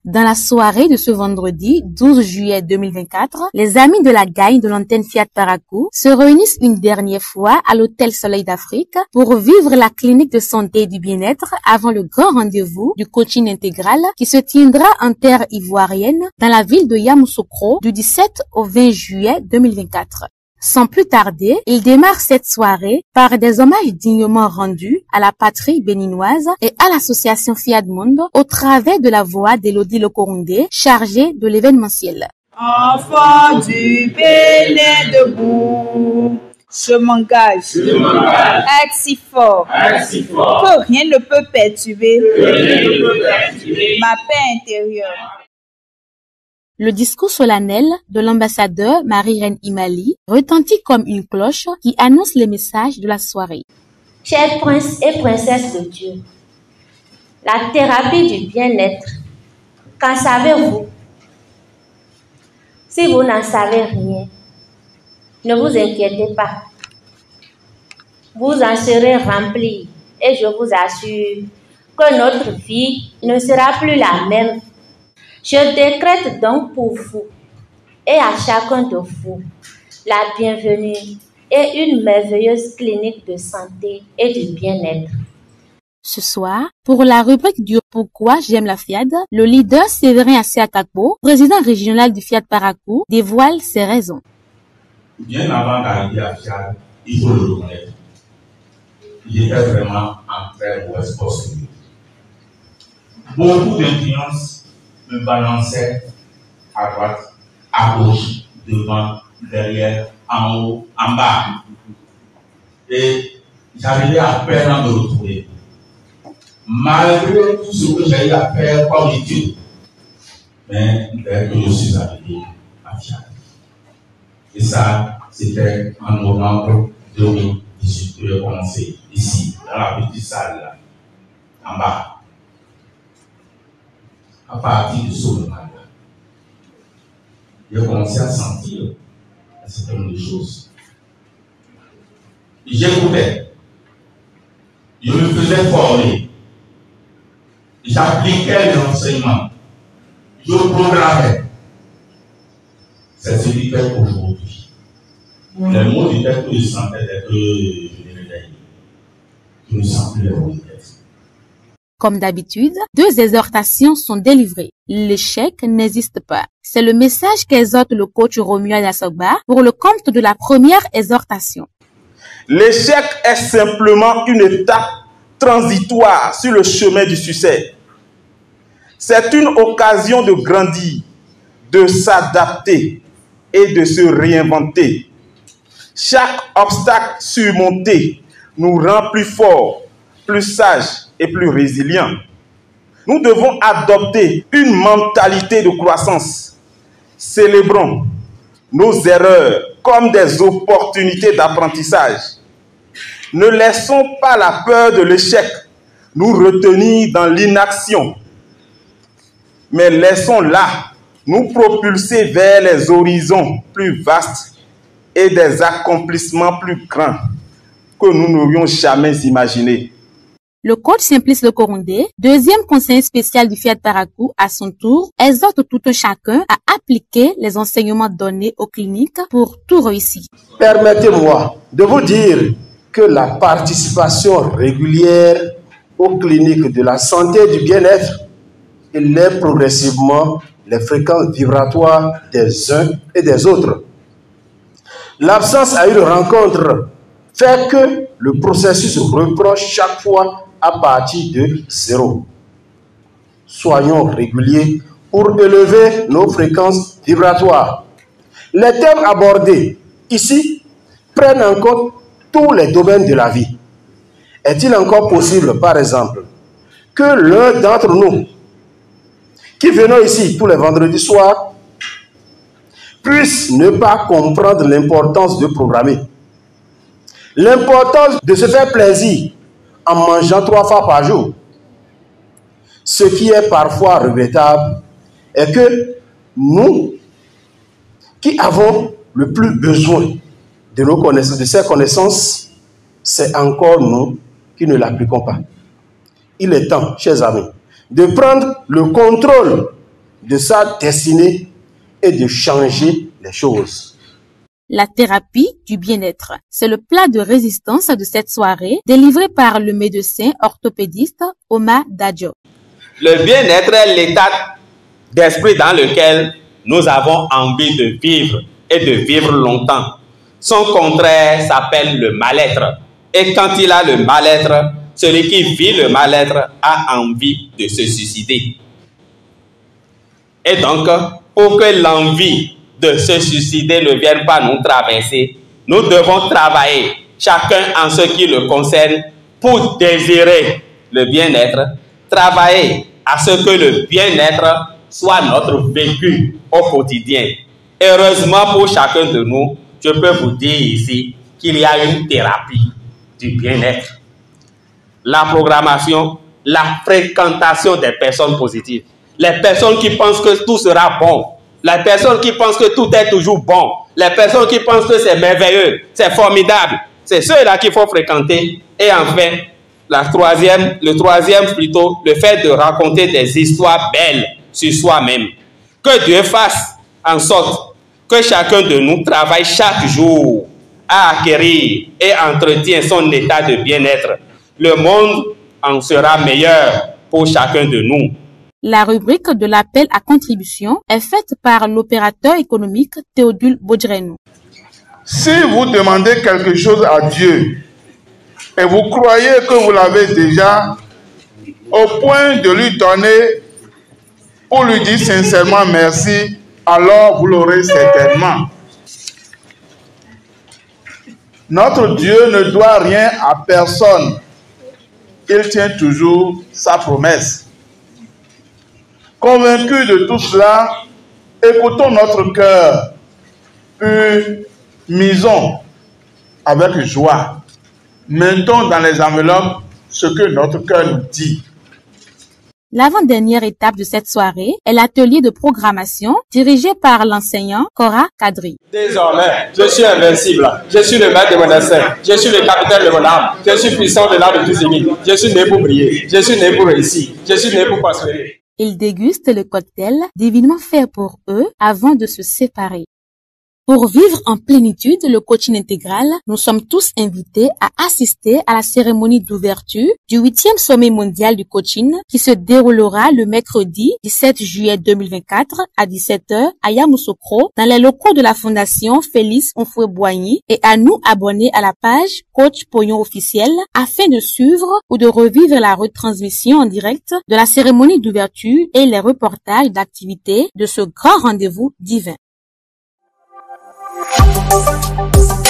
Dans la soirée de ce vendredi 12 juillet 2024, les amis de la gagne de l'antenne Fiat Paracou se réunissent une dernière fois à l'hôtel Soleil d'Afrique pour vivre la clinique de santé et du bien-être avant le grand rendez-vous du coaching intégral qui se tiendra en terre ivoirienne dans la ville de Yamoussoukro du 17 au 20 juillet 2024. Sans plus tarder, il démarre cette soirée par des hommages dignement rendus à la patrie béninoise et à l'association Fiat Monde au travers de la voix d'Élodie Lokorundé, chargée de l'événementiel. Enfant du Bénin debout, je m'engage à être si fort que rien ne peut perturber ma paix intérieure. Le discours solennel de l'ambassadeur Marie-Reine Imali retentit comme une cloche qui annonce les messages de la soirée. Chers princes et princesses de Dieu, la thérapie du bien-être, qu'en savez-vous? Si vous n'en savez rien, ne vous inquiétez pas. Vous en serez remplis et je vous assure que notre vie ne sera plus la même. Je décrète donc pour vous et à chacun de vous la bienvenue et une merveilleuse clinique de santé et du bien-être. Ce soir, pour la rubrique du Pourquoi j'aime la Fiat, le leader Séverin Asiakakpo, président régional du Fiat Paracou, dévoile ses raisons. Bien avant d'arriver à Fiat, il faut le reconnaître. Il était vraiment en très mauvaise posture. Beaucoup d'influences me balançait à droite, à gauche, devant, derrière, en haut, en bas. Et j'arrivais à peine à me retrouver. Malgré tout ce que j'ai eu à faire comme étude, mais dès que je suis arrivé à Fiat. Et ça, c'était en novembre 2018 que j'ai commencé ici, dans la petite salle là, en bas. À partir de ce moment-là, j'ai commencé à sentir un certain nombre de choses. J'écoutais, je me faisais former, j'appliquais les enseignements, je programmais. C'est ce qui fait qu'aujourd'hui, les mots du texte que je sentais dès que je les réveillais, je ne sens plus les mots du texte. Comme d'habitude, 2 exhortations sont délivrées. L'échec n'existe pas. C'est le message qu'exhorte le coach Romuald Asogba pour le compte de la première exhortation. L'échec est simplement une étape transitoire sur le chemin du succès. C'est une occasion de grandir, de s'adapter et de se réinventer. Chaque obstacle surmonté nous rend plus forts, plus sages et plus résilients. Nous devons adopter une mentalité de croissance. Célébrons nos erreurs comme des opportunités d'apprentissage. Ne laissons pas la peur de l'échec nous retenir dans l'inaction, mais laissons-la nous propulser vers les horizons plus vastes et des accomplissements plus grands que nous n'aurions jamais imaginés. Le coach Simplice Lokorundé, deuxième conseiller spécial du Fiat Paracou, à son tour, exhorte tout un chacun à appliquer les enseignements donnés aux cliniques pour tout réussir. Permettez-moi de vous dire que la participation régulière aux cliniques de la santé et du bien-être élève progressivement les fréquences vibratoires des uns et des autres. L'absence à une rencontre fait que le processus reprend chaque fois à partir de 0. Soyons réguliers pour élever nos fréquences vibratoires. Les thèmes abordés ici prennent en compte tous les domaines de la vie. Est-il encore possible, par exemple, que l'un d'entre nous, qui venons ici tous les vendredis soirs, puisse ne pas comprendre l'importance de programmer, l'importance de se faire plaisir en mangeant 3 fois par jour? Ce qui est parfois regrettable est que nous, qui avons le plus besoin de nos connaissances, de ces connaissances, c'est encore nous qui ne l'appliquons pas. Il est temps, chers amis, de prendre le contrôle de sa destinée et de changer les choses. La thérapie du bien-être, c'est le plat de résistance de cette soirée délivré par le médecin orthopédiste Omar Dadjo. Le bien-être est l'état d'esprit dans lequel nous avons envie de vivre et de vivre longtemps. Son contraire s'appelle le mal-être. Et quand il a le mal-être, celui qui vit le mal-être a envie de se suicider. Et donc, pour que l'envie de se suicider ne vienne pas nous traverser, nous devons travailler, chacun en ce qui le concerne, pour désirer le bien-être, travailler à ce que le bien-être soit notre vécu au quotidien. Heureusement pour chacun de nous, je peux vous dire ici qu'il y a une thérapie du bien-être. La programmation, la fréquentation des personnes positives. Les personnes qui pensent que tout sera bon. Les personnes qui pensent que tout est toujours bon. Les personnes qui pensent que c'est merveilleux, c'est formidable. C'est ceux-là qu'il faut fréquenter. Et enfin, le troisième plutôt, le fait de raconter des histoires belles sur soi-même. Que Dieu fasse en sorte que chacun de nous travaille chaque jour à acquérir et entretient son état de bien-être. Le monde en sera meilleur pour chacun de nous. La rubrique de l'appel à contribution est faite par l'opérateur économique Théodule Bodjrenou. Si vous demandez quelque chose à Dieu et vous croyez que vous l'avez déjà, au point de lui donner pour lui dire sincèrement merci, alors vous l'aurez certainement. Notre Dieu ne doit rien à personne. Il tient toujours sa promesse. Convaincus de tout cela, écoutons notre cœur, puis misons avec joie. Mettons dans les enveloppes ce que notre cœur nous dit. L'avant-dernière étape de cette soirée est l'atelier de programmation dirigé par l'enseignant Cora Kadri. Désormais, je suis invincible. Je suis le maître de mon destin. Je suis le capitaine de mon âme. Je suis puissant de l'âme de tous ennemis. Je suis né pour briller. Je suis né pour réussir. Je suis né pour prospérer. Ils dégustent le cocktail divinement fait pour eux avant de se séparer. Pour vivre en plénitude le coaching intégral, nous sommes tous invités à assister à la cérémonie d'ouverture du 8e sommet mondial du coaching qui se déroulera le mercredi 17 juillet 2024 à 17h à Yamoussoukro dans les locaux de la Fondation Félix Houphouët-Boigny et à nous abonner à la page Coach Poyon officiel afin de suivre ou de revivre la retransmission en direct de la cérémonie d'ouverture et les reportages d'activités de ce grand rendez-vous divin. Thank you.